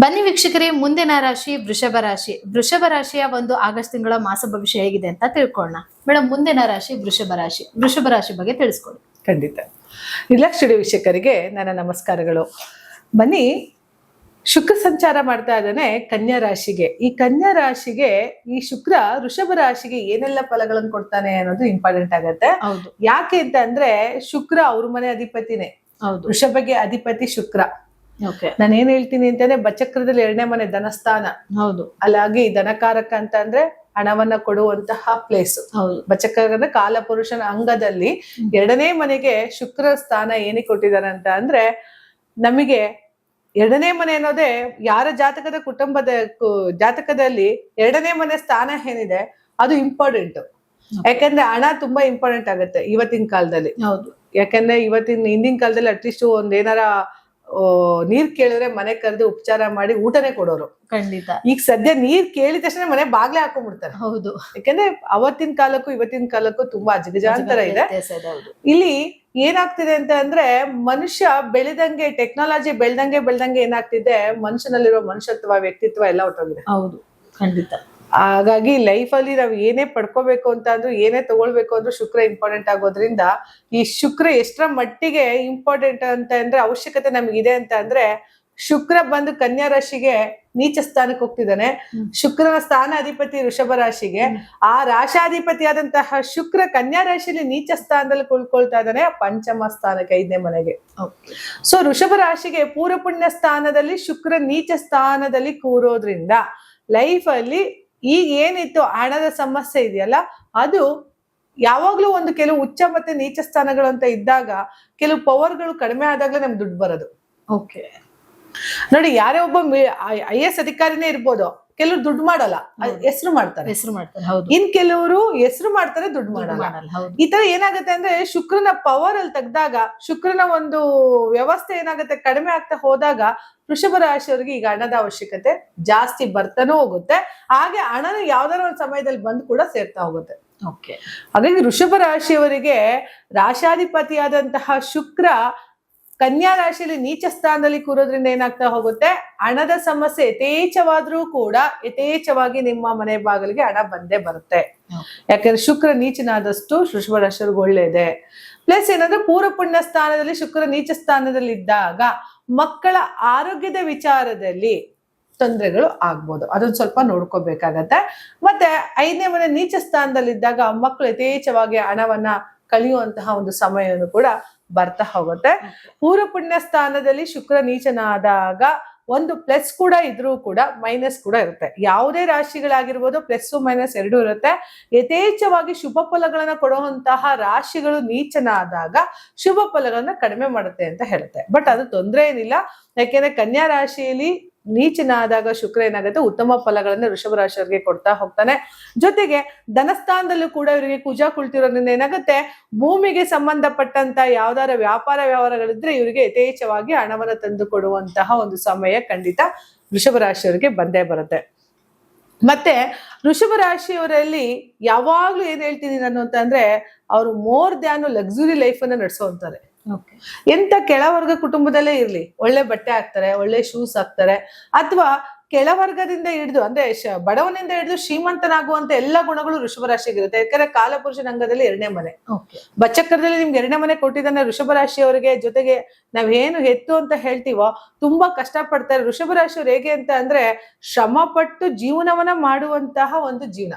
ಬನ್ನಿ ವೀಕ್ಷಕರೇ, ಮುಂದಿನ ರಾಶಿ ವೃಷಭ ರಾಶಿ. ವೃಷಭ ರಾಶಿಯ ಒಂದು ಆಗಸ್ಟ್ ತಿಂಗಳ ಮಾಸ ಭವಿಷ್ಯ ಹೇಗಿದೆ ಅಂತ ತಿಳ್ಕೊಳ್ಳೋಣ. ಮೇಡಮ್, ಮುಂದಿನ ರಾಶಿ ವೃಷಭ ರಾಶಿ. ವೃಷಭ ರಾಶಿ ಬಗ್ಗೆ ತಿಳಿಸ್ಕೊಡಿ. ಖಂಡಿತ. ರಿಲ್ಯಾಕ್ಸ್ ಸ್ಟುಡಿಯೋ ವೀಕ್ಷಕರಿಗೆ ನನ್ನ ನಮಸ್ಕಾರಗಳು. ಬನ್ನಿ, ಶುಕ್ರ ಸಂಚಾರ ಮಾಡ್ತಾ ಇದ್ದಾನೆ ಕನ್ಯಾ ರಾಶಿಗೆ. ಈ ಕನ್ಯಾ ರಾಶಿಗೆ ಈ ಶುಕ್ರ ವೃಷಭ ರಾಶಿಗೆ ಏನೆಲ್ಲ ಫಲಗಳನ್ನು ಕೊಡ್ತಾನೆ ಅನ್ನೋದು ಇಂಪಾರ್ಟೆಂಟ್ ಆಗತ್ತೆ. ಹೌದು. ಯಾಕೆ ಅಂತ ಅಂದ್ರೆ ಶುಕ್ರ ಅವ್ರ ಮನೆ ಅಧಿಪತಿನೇ. ಹೌದು. ವೃಷಭಗೆ ಅಧಿಪತಿ ಶುಕ್ರ. ಓಕೆ. ನಾನು ಏನ್ ಹೇಳ್ತೀನಿ ಅಂತಂದ್ರೆ ಬಚಕ್ರದಲ್ಲಿ 2ನೇ ಮನೆ ಧನಸ್ಥಾನ. ಹೌದು. ಅಲ್ಲಾಗಿ ಧನಕಾರಕ ಅಂತ ಅಂದ್ರೆ ಹಣವನ್ನ ಕೊಡುವಂತಹ ಪ್ಲೇಸ್. ಹೌದು. ಬಚಕ್ರದ ಕಾಲಪುರುಷನ ಅಂಗದಲ್ಲಿ 2ನೇ ಮನೆಗೆ ಶುಕ್ರ ಸ್ಥಾನ ಏನಕ್ಕೆ ಕೊಟ್ಟಿದ್ದಾರೆ ಅಂತ ಅಂದ್ರೆ, ನಮಗೆ 2ನೇ ಮನೆ ಅನ್ನೋದೇ ಯಾರ ಜಾತಕದ ಕುಟುಂಬದ ಜಾತಕದಲ್ಲಿ 2ನೇ ಮನೆ ಸ್ಥಾನ ಏನಿದೆ ಅದು ಇಂಪಾರ್ಟೆಂಟ್. ಯಾಕಂದ್ರೆ ಹಣ ತುಂಬಾ ಇಂಪಾರ್ಟೆಂಟ್ ಆಗುತ್ತೆ ಇವತ್ತಿನ ಕಾಲದಲ್ಲಿ. ಹೌದು. ಯಾಕಂದ್ರೆ ಹಿಂದಿನ ಕಾಲದಲ್ಲಿ ಅಟ್ಲೀಸ್ಟ್ ಏನಾರ ನೀರ್ ಕೇಳಿದ್ರೆ ಮನೆ ಕರೆದು ಉಪಚಾರ ಮಾಡಿ ಊಟನೇ ಕೊಡೋರು. ಖಂಡಿತ. ಈಗ ಸದ್ಯ ನೀರ್ ಕೇಳಿದ ತಕ್ಷಣ ಮನೆ ಬಾಗ್ಲೇ ಹಾಕೊಂಡ್ಬಿಡ್ತಾರೆ. ಹೌದು. ಯಾಕಂದ್ರೆ ಅವತ್ತಿನ ಕಾಲಕ್ಕೂ ಇವತ್ತಿನ ಕಾಲಕ್ಕೂ ತುಂಬಾ ಅಜಗಜಾಂತರ ಇದೆ. ಹೌದು. ಇಲ್ಲಿ ಏನಾಗ್ತಿದೆ ಅಂತ ಅಂದ್ರೆ, ಮನುಷ್ಯ ಬೆಳೆದಂಗೆ, ಟೆಕ್ನಾಲಜಿ ಬೆಳ್ದಂಗೆ ಏನಾಗ್ತಿದೆ, ಮನುಷ್ಯನಲ್ಲಿರೋ ಮನುಷ್ಯತ್ವ, ವ್ಯಕ್ತಿತ್ವ ಎಲ್ಲ ಹೊರಟೋಗಿದೆ. ಹೌದು. ಖಂಡಿತ. ಹಾಗಾಗಿ ಲೈಫ್ ಅಲ್ಲಿ ನಾವ್ ಏನೇ ಪಡ್ಕೋಬೇಕು ಅಂತ ಅಂದ್ರೂ, ಏನೇ ತಗೊಳ್ಬೇಕು ಅಂದ್ರೂ ಶುಕ್ರ ಇಂಪಾರ್ಟೆಂಟ್ ಆಗೋದ್ರಿಂದ, ಈ ಶುಕ್ರ ಎಷ್ಟರ ಮಟ್ಟಿಗೆ ಇಂಪಾರ್ಟೆಂಟ್ ಅಂತ ಅಂದ್ರೆ ಅವಶ್ಯಕತೆ ನಮ್ಗಿದೆ ಅಂತ ಅಂದ್ರೆ, ಶುಕ್ರ ಬಂದು ಕನ್ಯಾ ರಾಶಿಗೆ ನೀಚ ಸ್ಥಾನಕ್ಕೆ ಹೋಗ್ತಿದ್ದಾನೆ. ಶುಕ್ರನ ಸ್ಥಾನ ಅಧಿಪತಿ ವೃಷಭ ರಾಶಿಗೆ. ಆ ರಾಶಾಧಿಪತಿ ಆದಂತಹ ಶುಕ್ರ ಕನ್ಯಾ ರಾಶಿಯಲ್ಲಿ ನೀಚ ಸ್ಥಾನದಲ್ಲಿ ಕುಳ್ಕೊಳ್ತಾ ಇದ್ದಾನೆ ಪಂಚಮ ಸ್ಥಾನಕ್ಕೆ, 5ನೇ ಮನೆಗೆ. ಸೊ ವೃಷಭ ರಾಶಿಗೆ ಪೂರ್ವ ಪುಣ್ಯ ಸ್ಥಾನದಲ್ಲಿ ಶುಕ್ರ ನೀಚ ಸ್ಥಾನದಲ್ಲಿ ಕೂರೋದ್ರಿಂದ ಲೈಫ್ ಅಲ್ಲಿ ಈಗ ಏನಿತ್ತು ಹಣದ ಸಮಸ್ಯೆ ಇದೆಯಲ್ಲ, ಅದು ಯಾವಾಗ್ಲೂ ಒಂದು ಕೆಲವು ಉಚ್ಚ ಮತ್ತೆ ನೀಚ ಸ್ಥಾನಗಳು ಅಂತ ಇದ್ದಾಗ, ಕೆಲವು ಪವರ್ಗಳು ಕಡಿಮೆ ಆದಾಗ್ಲೇ ನಮ್ಗೆ ದುಡ್ಡು ಬರೋದು. ಓಕೆ. ನೋಡಿ, ಯಾರೇ ಒಬ್ಬ IAS ಅಧಿಕಾರಿನೇ ಇರ್ಬೋದು, ಕೆಲವ್ರು ದುಡ್ಡು ಮಾಡಲ್ಲ, ಹೆಸರು ಮಾಡ್ತಾರೆ. ಹೌದು. ಇನ್ ಕೆಲವರು ಹೆಸರು ಮಾಡ್ತಾರೆ, ದುಡ್ಡು ಮಾಡಲ್ಲ. ಈ ತರ ಏನಾಗುತ್ತೆ ಅಂದ್ರೆ, ಶುಕ್ರನ ಪವರ್ ಅಲ್ಲಿ ತೆಗ್ದಾಗ, ಶುಕ್ರನ ಒಂದು ವ್ಯವಸ್ಥೆ ಏನಾಗುತ್ತೆ ಕಡಿಮೆ ಆಗ್ತಾ ಹೋದಾಗ, ವೃಷಭ ರಾಶಿಯವರಿಗೆ ಈಗ ಹಣದ ಅವಶ್ಯಕತೆ ಜಾಸ್ತಿ ಬರ್ತಾನೂ ಹೋಗುತ್ತೆ. ಹಾಗೆ ಹಣನು ಯಾವ್ದಾರ ಒಂದು ಸಮಯದಲ್ಲಿ ಬಂದು ಕೂಡ ಸೇರ್ತಾ ಹೋಗುತ್ತೆ. ಓಕೆ. ಹಾಗಾಗಿ ವೃಷಭ ರಾಶಿಯವರಿಗೆ ರಾಶಾಧಿಪತಿಯಾದಂತಹ ಶುಕ್ರ ಕನ್ಯಾ ರಾಶಿಯಲ್ಲಿ ನೀಚ ಸ್ಥಾನದಲ್ಲಿ ಕೂರೋದ್ರಿಂದ ಏನಾಗ್ತಾ ಹೋಗುತ್ತೆ, ಹಣದ ಸಮಸ್ಯೆ ಯಥೇಚ್ಛವಾದ್ರೂ ಕೂಡ ಯಥೇಚ್ಛವಾಗಿ ನಿಮ್ಮ ಮನೆ ಬಾಗಿಲಿಗೆ ಹಣ ಬಂದೇ ಬರುತ್ತೆ. ಯಾಕಂದ್ರೆ ಶುಕ್ರ ನೀಚನಾದಷ್ಟು ವೃಷಭ ರಾಶಿಯವ್ರಿಗೆ ಒಳ್ಳೇದೆ. ಪ್ಲಸ್ ಏನಂದ್ರೆ, ಪೂರ್ವ ಪುಣ್ಯ ಸ್ಥಾನದಲ್ಲಿ ಶುಕ್ರ ನೀಚ ಸ್ಥಾನದಲ್ಲಿ ಇದ್ದಾಗ ಮಕ್ಕಳ ಆರೋಗ್ಯದ ವಿಚಾರದಲ್ಲಿ ತೊಂದರೆಗಳು ಆಗ್ಬೋದು. ಅದನ್ನ ಸ್ವಲ್ಪ ನೋಡ್ಕೋಬೇಕಾಗತ್ತೆ. ಮತ್ತೆ 5ನೇ ಮನೆ ನೀಚ ಸ್ಥಾನದಲ್ಲಿ ಇದ್ದಾಗ ಮಕ್ಕಳು ಯಥೇಚ್ಛವಾಗಿ ಹಣವನ್ನ ಕಲಿಯುವಂತಹ ಒಂದು ಸಮಯವನ್ನು ಕೂಡ ಬರ್ತಾ ಹೋಗುತ್ತೆ. ಪೂರ್ವ ಪುಣ್ಯ ಸ್ಥಾನದಲ್ಲಿ ಶುಕ್ರ ನೀಚನಾದಾಗ ಒಂದು ಪ್ಲಸ್ ಕೂಡ ಇದ್ರೂ ಕೂಡ ಮೈನಸ್ ಕೂಡ ಇರುತ್ತೆ. ಯಾವುದೇ ರಾಶಿಗಳಾಗಿರ್ಬೋದು, ಪ್ಲಸ್ ಮೈನಸ್ ಎರಡೂ ಇರುತ್ತೆ. ಯಥೇಚ್ಛವಾಗಿ ಶುಭ ಫಲಗಳನ್ನ ಕೊಡುವಂತಹ ರಾಶಿಗಳು ನೀಚನಾದಾಗ ಶುಭ ಫಲಗಳನ್ನ ಕಡಿಮೆ ಮಾಡುತ್ತೆ ಅಂತ ಹೇಳುತ್ತೆ. ಬಟ್ ಅದು ತೊಂದರೆ ಏನಿಲ್ಲ. ಯಾಕೆಂದ್ರೆ ಕನ್ಯಾ ರಾಶಿಯಲ್ಲಿ ನೀಚನಾದಾಗ ಶುಕ್ರ ಏನಾಗುತ್ತೆ, ಉತ್ತಮ ಫಲಗಳನ್ನ ವೃಷಭ ರಾಶಿಯವರಿಗೆ ಕೊಡ್ತಾ ಹೋಗ್ತಾನೆ. ಜೊತೆಗೆ ಧನಸ್ಥಾನದಲ್ಲೂ ಕೂಡ ಇವರಿಗೆ ಕುಜ ಕುಳಿತಿರೋದ್ರಿಂದ ಏನಾಗುತ್ತೆ, ಭೂಮಿಗೆ ಸಂಬಂಧಪಟ್ಟಂತ ಯಾವ್ದಾರ ವ್ಯಾಪಾರ ವ್ಯವಹಾರಗಳಿದ್ರೆ ಇವರಿಗೆ ಯಥೇಚ್ಛವಾಗಿ ಹಣವನ್ನು ತಂದು ಕೊಡುವಂತಹ ಒಂದು ಸಮಯ ಖಂಡಿತ ವೃಷಭ ರಾಶಿಯವರಿಗೆ ಬಂದೇ ಬರುತ್ತೆ. ಮತ್ತೆ ವೃಷಭ ರಾಶಿಯವರಲ್ಲಿ ಯಾವಾಗ್ಲೂ ಏನ್ ಹೇಳ್ತೀನಿ ನಾನು ಅಂತ ಅಂದ್ರೆ, ಅವರು ಮೋರ್ ದ್ಯಾನ್ ಲಕ್ಸುರಿ ಲೈಫ್ ಅನ್ನ ನಡೆಸುವಂತಾರೆ. ಎಂತ ಕೆಳವರ್ಗ ಕುಟುಂಬದಲ್ಲೇ ಇರ್ಲಿ, ಒಳ್ಳೆ ಬಟ್ಟೆ ಹಾಕ್ತಾರೆ, ಒಳ್ಳೆ ಶೂಸ್ ಹಾಕ್ತಾರೆ, ಅಥವಾ ಕೆಳವರ್ಗದಿಂದ ಹಿಡಿದು ಅಂದ್ರೆ ಬಡವನಿಂದ ಹಿಡಿದು ಶ್ರೀಮಂತನಾಗುವಂತ ಎಲ್ಲಾ ಗುಣಗಳು ವೃಷಭ ರಾಶಿಗೆ ಇರುತ್ತೆ. ಯಾಕಂದ್ರೆ ಕಾಲಪುರುಷನ ಅಂಗದಲ್ಲಿ 2ನೇ ಮನೆ. ಬಚಕ್ರದಲ್ಲಿ ನಿಮ್ಗೆ 2ನೇ ಮನೆ ಕೊಟ್ಟಿದ್ದಾನೆ ವೃಷಭ ರಾಶಿಯವರಿಗೆ. ಜೊತೆಗೆ ನಾವೇನು ಹೆತ್ತು ಅಂತ ಹೇಳ್ತೀವೋ ತುಂಬಾ ಕಷ್ಟ ಪಡ್ತಾರೆ ವೃಷಭ ರಾಶಿಯವ್ರು. ಹೇಗೆ ಅಂತ ಅಂದ್ರೆ, ಶ್ರಮ ಪಟ್ಟು ಜೀವನವನ್ನ ಮಾಡುವಂತಹ ಒಂದು ಜೀವನ.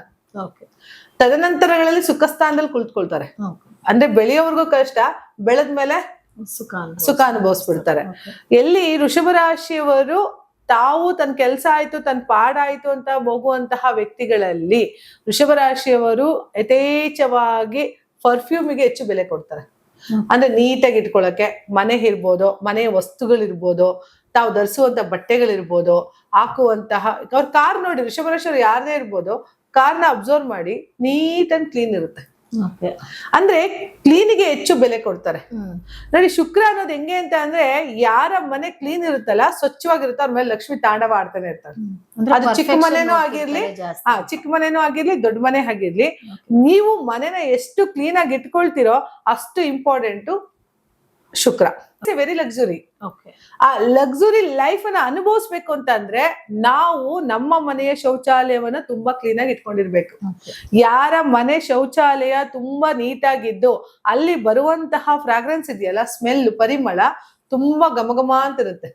ತದನಂತರಗಳಲ್ಲಿ ಸುಖ ಸ್ಥಾನದಲ್ಲಿ ಕುಳಿತುಕೊಳ್ತಾರೆ. ಅಂದ್ರೆ ಬೆಳೆಯೋವರೆಗೂ ಕಷ್ಟ, ಬೆಳೆದ್ಮೇಲೆ ಸುಖ ಅನುಭವಿಸ್ಬಿಡ್ತಾರೆ. ಎಲ್ಲಿ ವೃಷಭ ರಾಶಿಯವರು ತಾವು ತನ್ನ ಕೆಲಸ ಆಯ್ತು, ತನ್ನ ಪಾಡಾಯ್ತು ಅಂತ ಹೋಗುವಂತಹ ವ್ಯಕ್ತಿಗಳಲ್ಲಿ ವೃಷಭ ರಾಶಿಯವರು ಯಥೇಚ್ಛವಾಗಿ ಪರ್ಫ್ಯೂಮಿಗೆ ಹೆಚ್ಚು ಬೆಲೆ ಕೊಡ್ತಾರೆ. ಅಂದ್ರೆ ನೀಟಾಗಿ ಇಟ್ಕೊಳಕ್ಕೆ, ಮನೆ ಇರ್ಬೋದು, ಮನೆಯ ವಸ್ತುಗಳಿರ್ಬೋದು, ತಾವು ಧರಿಸುವಂತ ಬಟ್ಟೆಗಳಿರ್ಬೋದು, ಹಾಕುವಂತಹ ಅವ್ರ ಕಾರ್ ನೋಡಿ, ವೃಷಭ ರಾಶಿಯವರು ಯಾರದೇ ಇರ್ಬೋದು, ಕಾರ್ನ ಅಬ್ಸರ್ವ್ ಮಾಡಿ, ನೀಟ್ ಅಂಡ್ ಕ್ಲೀನ್ ಇರುತ್ತೆ. ಅಂದ್ರೆ ಕ್ಲೀನಿಗೆ ಹೆಚ್ಚು ಬೆಲೆ ಕೊಡ್ತಾರೆ. ನೋಡಿ, ಶುಕ್ರ ಅನ್ನೋದು ಹೆಂಗೆ ಅಂತ ಅಂದ್ರೆ, ಯಾರ ಮನೆ ಕ್ಲೀನ್ ಇರುತ್ತಲ್ಲ, ಸ್ವಚ್ಛವಾಗಿರುತ್ತೆ, ಅವ್ರ ಮೇಲೆ ಲಕ್ಷ್ಮಿ ತಾಂಡವ ಆಡ್ತಾನೆ ಇರ್ತಾರೆ. ಅದು ಚಿಕ್ಕ ಮನೆನೂ ಆಗಿರ್ಲಿ, ಚಿಕ್ಕ ಮನೆನೂ ಆಗಿರ್ಲಿ, ದೊಡ್ಡ ಮನೆ ಆಗಿರ್ಲಿ, ನೀವು ಮನೆನ ಎಷ್ಟು ಕ್ಲೀನ್ ಆಗಿ ಇಟ್ಕೊಳ್ತಿರೋ ಅಷ್ಟು ಇಂಪಾರ್ಟೆಂಟು ಶುಕ್ರ ವೆರಿ ಲಕ್ಸುರಿ. ಓಕೆ. ಆ ಲಕ್ಸುರಿ ಲೈಫ್ ಅನ್ನ ಅನುಭವಿಸ್ಬೇಕು ಅಂತಂದ್ರೆ ನಾವು ನಮ್ಮ ಮನೆಯ ಶೌಚಾಲಯವನ್ನ ತುಂಬಾ ಕ್ಲೀನ್ ಆಗಿ ಇಟ್ಕೊಂಡಿರ್ಬೇಕು. ಯಾರ ಮನೆ ಶೌಚಾಲಯ ತುಂಬಾ ನೀಟಾಗಿದ್ದು ಅಲ್ಲಿ ಬರುವಂತಹ ಫ್ರಾಗ್ರೆನ್ಸ್ ಇದೆಯಲ್ಲ, ಸ್ಮೆಲ್, ಪರಿಮಳ ತುಂಬಾ ಘಮಘಮ ಅಂತ ಇರುತ್ತೆ,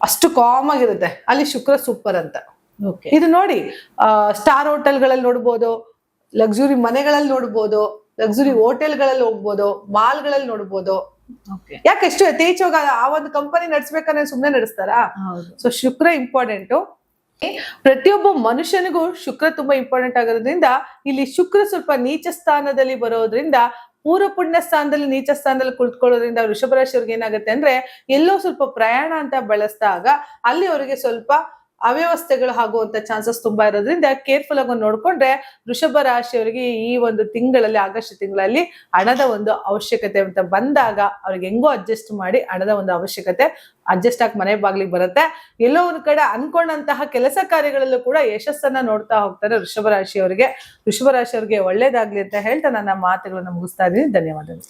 ಅಷ್ಟು ಕಾಮ್ ಆಗಿರುತ್ತೆ, ಅಲ್ಲಿ ಶುಕ್ರ ಸೂಪರ್ ಅಂತ. ಇದು ನೋಡಿ, ಸ್ಟಾರ್ ಹೋಟೆಲ್ಗಳಲ್ಲಿ ನೋಡ್ಬೋದು, ಲಕ್ಸುರಿ ಮನೆಗಳಲ್ಲಿ ನೋಡ್ಬೋದು, ಲಕ್ಸುರಿ ಹೋಟೆಲ್ಗಳಲ್ಲಿ ಹೋಗ್ಬೋದು, ಮಾಲ್ಗಳಲ್ಲಿ ನೋಡ್ಬೋದು. ಯಾಕೆ ಎಷ್ಟು ಯಥೇಚ್ಛವಾಗಿ ಆ ಒಂದು ಕಂಪನಿ ನಡೆಸ್ಬೇಕಂದ್ರೆ ಸುಮ್ನೆ ನಡೆಸ್ತಾರಾ? ಸೊ ಶುಕ್ರ ಇಂಪಾರ್ಟೆಂಟ್. ಪ್ರತಿಯೊಬ್ಬ ಮನುಷ್ಯನಿಗೂ ಶುಕ್ರ ತುಂಬಾ ಇಂಪಾರ್ಟೆಂಟ್ ಆಗೋದ್ರಿಂದ ಇಲ್ಲಿ ಶುಕ್ರ ಸ್ವಲ್ಪ ನೀಚ ಸ್ಥಾನದಲ್ಲಿ ಬರೋದ್ರಿಂದ, ಪೂರ್ವ ಪುಣ್ಯ ಸ್ಥಾನದಲ್ಲಿ ನೀಚ ಸ್ಥಾನದಲ್ಲಿ ಕುಳಿತುಕೊಳ್ಳೋದ್ರಿಂದ ವೃಷಭ ರಾಶಿಯವ್ರಿಗೆ ಏನಾಗುತ್ತೆ ಅಂದ್ರೆ ಎಲ್ಲೋ ಸ್ವಲ್ಪ ಪ್ರಯಾಣ ಅಂತ ಬಳಸಿದಾಗ ಅಲ್ಲಿ ಅವರಿಗೆ ಸ್ವಲ್ಪ ಅವ್ಯವಸ್ಥೆಗಳು ಆಗುವಂತ ಚಾನ್ಸಸ್ ತುಂಬಾ ಇರೋದ್ರಿಂದ ಕೇರ್ಫುಲ್ ಆಗಿ ನೋಡ್ಕೊಂಡ್ರೆ ವೃಷಭ ರಾಶಿಯವರಿಗೆ ಈ ಒಂದು ತಿಂಗಳಲ್ಲಿ, ಆಗಸ್ಟ್ ತಿಂಗಳಲ್ಲಿ ಹಣದ ಒಂದು ಅವಶ್ಯಕತೆ ಅಂತ ಬಂದಾಗ ಅವ್ರಿಗೆ ಹೆಂಗೋ ಅಡ್ಜಸ್ಟ್ ಮಾಡಿ ಹಣದ ಒಂದು ಅವಶ್ಯಕತೆ ಅಡ್ಜಸ್ಟ್ ಆಗಿ ಮನೆ ಬಾಗ್ಲಿಗೆ ಬರುತ್ತೆ. ಎಲ್ಲೋ ಒಂದ್ ಕಡೆ ಅನ್ಕೊಂಡಂತಹ ಕೆಲಸ ಕಾರ್ಯಗಳಲ್ಲೂ ಕೂಡ ಯಶಸ್ಸನ್ನ ನೋಡ್ತಾ ಹೋಗ್ತಾರೆ ವೃಷಭ ರಾಶಿಯವರಿಗೆ. ವೃಷಭ ರಾಶಿಯವರಿಗೆ ಒಳ್ಳೇದಾಗ್ಲಿ ಅಂತ ಹೇಳ್ತಾ ನನ್ನ ಮಾತುಗಳನ್ನ ಮುಗಿಸ್ತಾ ಇದೀನಿ. ಧನ್ಯವಾದಗಳು.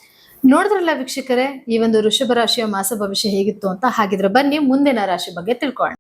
ನೋಡಿದ್ರಲ್ಲ ವೀಕ್ಷಕರೇ, ಈ ಒಂದು ವೃಷಭ ರಾಶಿಯ ಮಾಸ ಭವಿಷ್ಯ ಹೇಗಿತ್ತು ಅಂತ. ಹಾಗಿದ್ರೆ ಬನ್ನಿ ಮುಂದಿನ ರಾಶಿ ಬಗ್ಗೆ ತಿಳ್ಕೊಳ್ಳೋಣ.